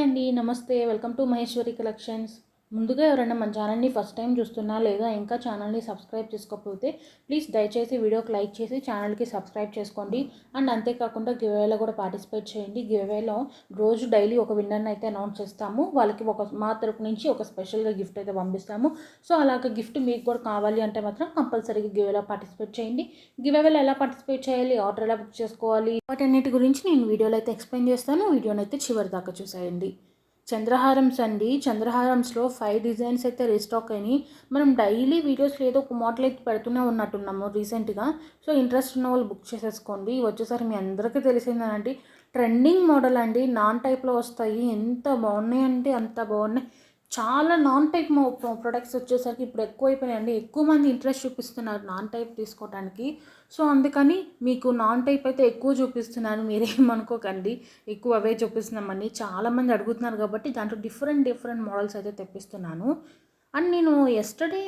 అండి. నమస్తే. Welcome to Maheshwari collections. ముందుగా ఎవరైనా మన ఛానల్ని ఫస్ట్ టైం చూస్తున్నా లేదా ఇంకా ఛానల్ని సబ్స్క్రైబ్ చేసుకోకపోతే ప్లీజ్ దయచేసి వీడియోకి లైక్ చేసి ఛానల్కి సబ్స్క్రైబ్ చేసుకోండి. అండ్ అంతేకాకుండా గివ్అవేలో కూడా పార్టిసిపేట్ చేయండి. గివ్అవేలో రోజు డైలీ ఒక విన్నర్ని అయితే అనౌన్స్ చేస్తాము. వాళ్ళకి మా తరపు నుంచి ఒక స్పెషల్గా గిఫ్ట్ అయితే పంపిస్తాము. సో అలాగ గిఫ్ట్ మీకు కూడా కావాలి అంటే మాత్రం కంపల్సరీగా గివ్అవేలో పార్టిసిపేట్ చేయండి. గివ్అవేలో ఎలా పార్టిసిపేట్ చేయాలి, ఆర్డర్ ఎలా బుక్ చేసుకోవాలి, వాటన్నిటి గురించి నేను వీడియోలో అయితే ఎక్స్ప్లెయిన్ చేస్తాను. వీడియోని అయితే చివరి దాకా చూసేయండి. చంద్రహారమ్స్ అండి. చంద్రహారమ్స్లో 5 డిజైన్స్ అయితే రీస్టాక్ అయినాయి. మనం డైలీ వీడియోస్లో ఏదో ఒక మోడల్ అయితే పెడుతూనే ఉన్నట్టున్నాము రీసెంట్గా. సో ఇంట్రెస్ట్ ఉన్న వాళ్ళు బుక్ చేసేసుకోండి. వచ్చేసరి మీ అందరికీ తెలిసిందేనండి, ట్రెండింగ్ మోడల్ అండి. నాన్ టైప్లో వస్తాయి. ఎంత బాగున్నాయి అంటే అంత బాగున్నాయి. చాలా నాన్ టైప్ ప్రొడక్ట్స్ వచ్చేసరికి ఇప్పుడు ఎక్కువైపోయినాయండి. ఎక్కువ మంది ఇంట్రెస్ట్ చూపిస్తున్నారు నాన్ టైప్ తీసుకోవడానికి. సో అందుకని మీకు నాన్ టైప్ అయితే ఎక్కువ చూపిస్తున్నాను, మీరేమనుకోకండి. ఎక్కువ అవే చూపిస్తున్నామండి. చాలామంది అడుగుతున్నారు కాబట్టి దాంట్లో డిఫరెంట్ మోడల్స్ అయితే తెప్పిస్తున్నాను. అండ్ నేను ఎస్టర్డే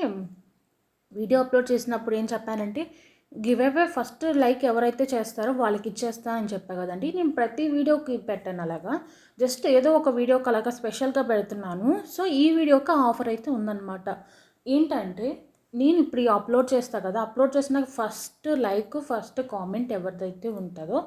వీడియో అప్లోడ్ చేసినప్పుడు ఏం చెప్పానంటే, గివ్ అవే ఫస్ట్ లైక్ ఎవరైతే చేస్తారో వాళ్ళకి ఇచ్చేస్తా అని చెప్పా కదండి. నేను ప్రతి వీడియోకి పెట్టాను అలాగా. జస్ట్ ఏదో ఒక వీడియోకి అలాగా స్పెషల్గా పెడుతున్నాను. సో ఈ వీడియోకి ఆఫర్ అయితే ఉందన్నమాట. ఏంటంటే, నేను ఇప్పుడు అప్లోడ్ చేస్తాను కదా, అప్లోడ్ చేసిన ఫస్ట్ లైక్ ఫస్ట్ కామెంట్ ఎవరిదైతే ఉంటుందో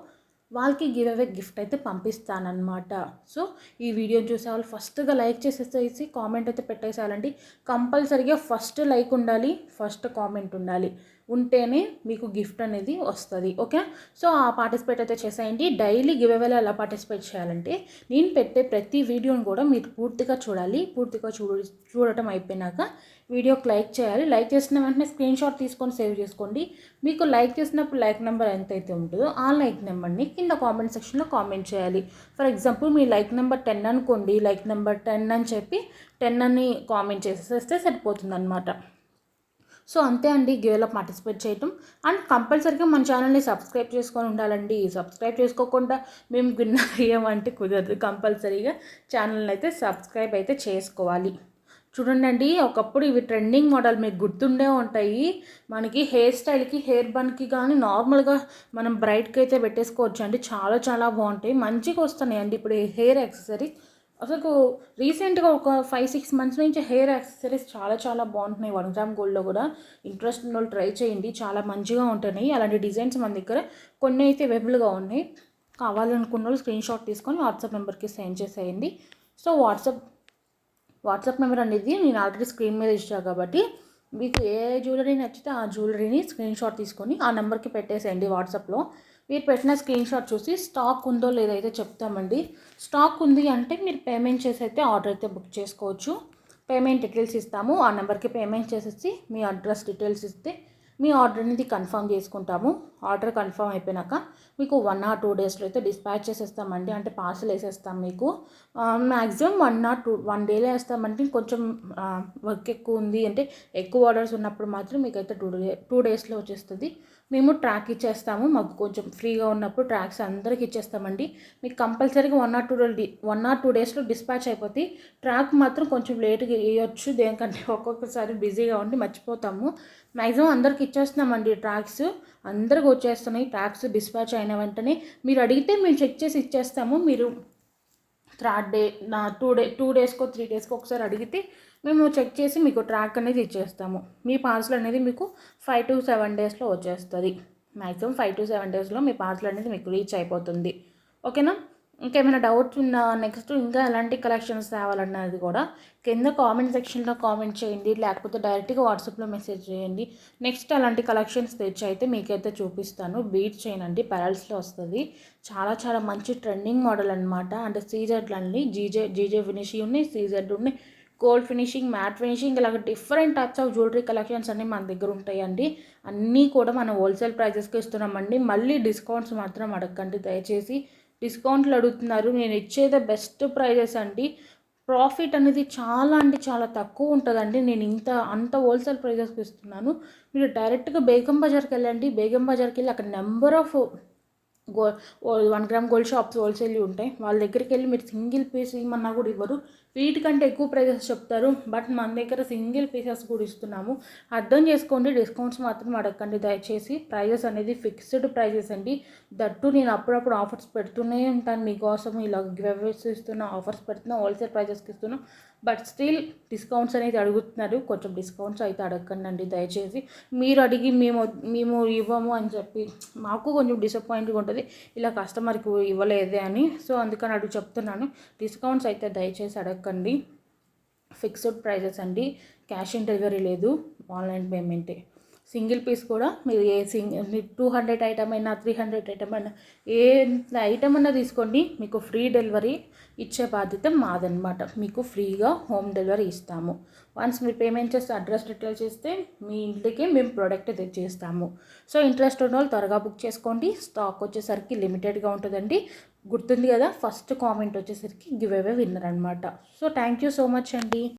వాళ్ళకి గివ్ అవే గిఫ్ట్ అయితే పంపిస్తానన్నమాట. సో ఈ వీడియోని చూసే వాళ్ళు ఫస్ట్గా లైక్ చేసేసి కామెంట్ అయితే పెట్టేసేయాలండి. కంపల్సరీగా ఫస్ట్ లైక్ ఉండాలి, ఫస్ట్ కామెంట్ ఉండాలి. ఉంటేనే మీకు గిఫ్ట్ అనేది వస్తుంది. ఓకే, సో ఆ పార్టిసిపేట్ అయితే చేసేయండి. డైలీ గివ్ అవేలో ఎలా పార్టిసిపేట్ చేయాలంటే, నేను పెట్టే ప్రతి వీడియోని కూడా మీరు పూర్తిగా చూడాలి. పూర్తిగా చూడటం అయిపోయినాక వీడియోకి లైక్ చేయాలి. లైక్ చేసిన వెంటనే స్క్రీన్ షాట్ తీసుకొని సేవ్ చేసుకోండి. మీకు లైక్ చేసినప్పుడు లైక్ నెంబర్ ఎంతైతే ఉంటుందో ఆ లైక్ నెంబర్ని కింద కామెంట్ సెక్షన్లో కామెంట్ చేయాలి. For example me like number 10 అనుకోండి. లైక్ నెంబర్ 10 అని చెప్పి 10 అని కామెంట్ చేసేస్తే సరిపోతుంది అనమాట. సో అంతే అండి గివ్వేలో పార్టిసిపేట్ చేయటం. అండ్ కంపల్సరీగా మన ఛానల్ని సబ్స్క్రైబ్ చేసుకొని ఉండాలండి. సబ్స్క్రైబ్ చేసుకోకుండా మేము విన్నర్ అయ్యామంటే కుదరదు. కంపల్సరీగా ఛానల్ని అయితే సబ్స్క్రైబ్ అయితే చేసుకోవాలి. చూడండి, ఒకప్పుడు ఇవి ట్రెండింగ్ మోడల్, మీకు గుర్తుండే ఉంటాయి. మనకి హెయిర్ స్టైల్కి, హెయిర్ బన్కి కానీ నార్మల్గా మనం బ్రైట్కి అయితే పెట్టేసుకోవచ్చు అండి. చాలా బాగుంటాయి, మంచిగా వస్తున్నాయి అండి ఇప్పుడు హెయిర్ యాక్సెసరీస్. అసలు రీసెంట్గా ఒక 5-6 మంత్స్ నుంచి హెయిర్ యాక్సెసరీస్ చాలా బాగుంటున్నాయి. 1 గ్రామ్ గోల్డ్లో కూడా ఇంట్రెస్ట్ ఉన్న వాళ్ళు ట్రై చేయండి, చాలా మంచిగా ఉంటున్నాయి. అలాంటి డిజైన్స్ మన దగ్గర కొన్ని అయితే అవైలబుల్గా ఉన్నాయి. కావాలనుకున్న వాళ్ళు స్క్రీన్ షాట్ తీసుకొని వాట్సాప్ నెంబర్కి సెండ్ చేసేయండి. సో వాట్సాప్ నెంబర్ అనేది నేను ఆల్రెడీ స్క్రీన్ మీద ఇచ్చాను కాబట్టి మీకు ఏ జ్యువెలరీ నచ్చితే ఆ జ్యువెలరీని స్క్రీన్ షాట్ తీసుకొని ఆ నెంబర్కి పెట్టేసేయండి. వాట్సాప్లో మీరు పెట్టిన స్క్రీన్ షాట్ చూసి స్టాక్ ఉందో లేదో అయితే చెప్తామండి. స్టాక్ ఉంది అంటే మీరు పేమెంట్ చేసి అయితే ఆర్డర్ అయితే బుక్ చేసుకోవచ్చు. పేమెంట్ డీటెయిల్స్ ఇస్తాము. ఆ నెంబర్కి పేమెంట్ చేసేసి మీ అడ్రస్ డీటెయిల్స్ ఇస్తే మీ ఆర్డర్ అనేది కన్ఫర్మ్ చేసుకుంటాము. ఆర్డర్ కన్ఫర్మ్ అయిపోయినాక మీకు 1 or 2 డేస్లో అయితే డిస్పాచ్ చేసేస్తామండి. అంటే పార్సల్ వేసేస్తాం మీకు. మ్యాక్సిమం 1 డేలో వేస్తామంటే కొంచెం వర్క్ ఎక్కువ ఉంది అంటే ఎక్కువ ఆర్డర్స్ ఉన్నప్పుడు మాత్రం మీకు అయితే 2 డేస్లో వచ్చేస్తుంది. మేము ట్రాక్ ఇచ్చేస్తాము. మాకు కొంచెం ఫ్రీగా ఉన్నప్పుడు ట్రాక్స్ అందరికి ఇచ్చేస్తామండి. మీకు కంపల్సరీగా 1 or 2 డేస్లో డిస్పాచ్ అయిపోతుంది. ట్రాక్ మాత్రం కొంచెం లేట్గా వేయచ్చు, దేనికంటే ఒక్కొక్కసారి బిజీగా ఉండి మర్చిపోతాము. మ్యాక్సిమం అందరికి ఇచ్చేస్తున్నామండి ట్రాక్స్. అందరికి వచ్చేస్తున్నాయి ట్రాక్స్. డిస్పాచ్ అయిన వెంటనే మీరు అడిగితే మేము చెక్ చేసి ఇచ్చేస్తాము. మీరు 3rd డే 2 డేస్కో 3 డేస్కో ఒకసారి అడిగితే మేము చెక్ చేసి మీకు ట్రాక్ అనేది ఇచ్చేస్తాము. మీ పార్సల్ అనేది మీకు 5 to 7 డేస్లో వచ్చేస్తుంది. మ్యాక్సిమం 5 to 7 డేస్లో మీ పార్సల్ అనేది మీకు రీచ్ అయిపోతుంది. ఓకేనా? ఇంకేమైనా డౌట్స్ ఉన్నా, నెక్స్ట్ ఇంకా ఎలాంటి కలెక్షన్స్ తేవాలన్నది కూడా కింద కామెంట్ సెక్షన్లో కామెంట్ చేయండి, లేకపోతే డైరెక్ట్గా వాట్సాప్లో మెసేజ్ చేయండి. నెక్స్ట్ అలాంటి కలెక్షన్స్ తెచ్చి అయితే మీకైతే చూపిస్తాను. బీట్ చైన్ అండి, పెరల్స్లో వస్తుంది. చాలా మంచి ట్రెండింగ్ మోడల్ అనమాట. అంటే సీజెడ్లు అండి, జీజే ఫినిషింగ్ ఉన్నాయి, సీజెడ్ ఉన్నాయి, గోల్డ్ ఫినిషింగ్, మ్యాట్ ఫినిషింగ్, ఇలాగ different types of jewellery collections అన్నీ మన దగ్గర ఉంటాయండి. అన్నీ కూడా మనం హోల్సేల్ ప్రైజెస్కి ఇస్తున్నామండి. మళ్ళీ డిస్కౌంట్స్ మాత్రం అడగండి దయచేసి. డిస్కౌంట్లు అడుగుతున్నారు, నేను ఇచ్చేదే బెస్ట్ ప్రైజెస్ అండి. ప్రాఫిట్ అనేది చాలా అంటే చాలా తక్కువ ఉంటుందండి. నేను అంత హోల్సేల్ ప్రైజెస్కి ఇస్తున్నాను. మీరు డైరెక్ట్గా బేగం బజార్కి వెళ్ళండి. బేగం బజార్కి వెళ్ళి అక్కడ number of go 1 gram gold shops wholesale ఉంటాయి. వాళ్ళ దగ్గరికి వెళ్ళి మీరు సింగిల్ పీస్ ఇవ్వమన్నా కూడా ఇవ్వరు. వీటికంటే ఎక్కువ ప్రైజెస్ చెప్తారు. బట్ మన దగ్గర సింగిల్ పీసెస్ కూడా ఇస్తున్నాము. అర్థం చేసుకోండి. డిస్కౌంట్స్ మాత్రం అడగండి దయచేసి. ప్రైజెస్ అనేది ఫిక్స్డ్ ప్రైజెస్ అండి. దట్టు నేను అప్పుడప్పుడు ఆఫర్స్ పెడుతూనే ఉంటాను మీకోసం. ఇలా గివ్అవేస్ ఇస్తున్నా, ఆఫర్స్ పెడుతున్నా, హోల్సేల్ ప్రైజెస్కి ఇస్తున్నా. బట్ స్టిల్ డిస్కౌంట్స్ అనేది అడుగుతున్నారు. కొంచెం డిస్కౌంట్స్ అయితే అడగండి దయచేసి. మీరు అడిగి మేము ఇవ్వము అని చెప్పి మాకు కొంచెం డిసప్పాయింట్గా ఉంటుంది, ఇలా కస్టమర్కి ఇవ్వలేదే అని. సో అందుకని చెప్తున్నాను, డిస్కౌంట్స్ అయితే దయచేసి అడగండి. ఫిక్స్డ్ ప్రైజెస్ అండి. క్యాష్ ఆన్ డెలివరీ లేదు, ఆన్లైన్ పేమెంటే. సింగిల్ పీస్ కూడా మీరు 200 ఐటమ్ అయినా 300 ఐటమ్ అయినా ఏ ఐటమ్ అన్నా తీసుకోండి, మీకు ఫ్రీ డెలివరీ ఇచ్చే బాధ్యత మాదనమాట. మీకు ఫ్రీగా హోమ్ డెలివరీ ఇస్తాము. వన్స్ మీరు పేమెంట్ చేస్తే, అడ్రస్ డీటెయిల్స్ చేస్తే మీ ఇంటికి మేము ప్రోడక్ట్ తెచ్చేస్తాము. సో ఇంట్రెస్ట్ ఉన్న వాళ్ళు త్వరగా బుక్ చేసుకోండి. స్టాక్ వచ్చేసరికి లిమిటెడ్గా ఉంటుందండి. గుర్తుంది కదా, ఫస్ట్ కామెంట్ వచ్చేసరికి గివ్ అవే విన్నర్ అనమాట. So thank you so much అండి.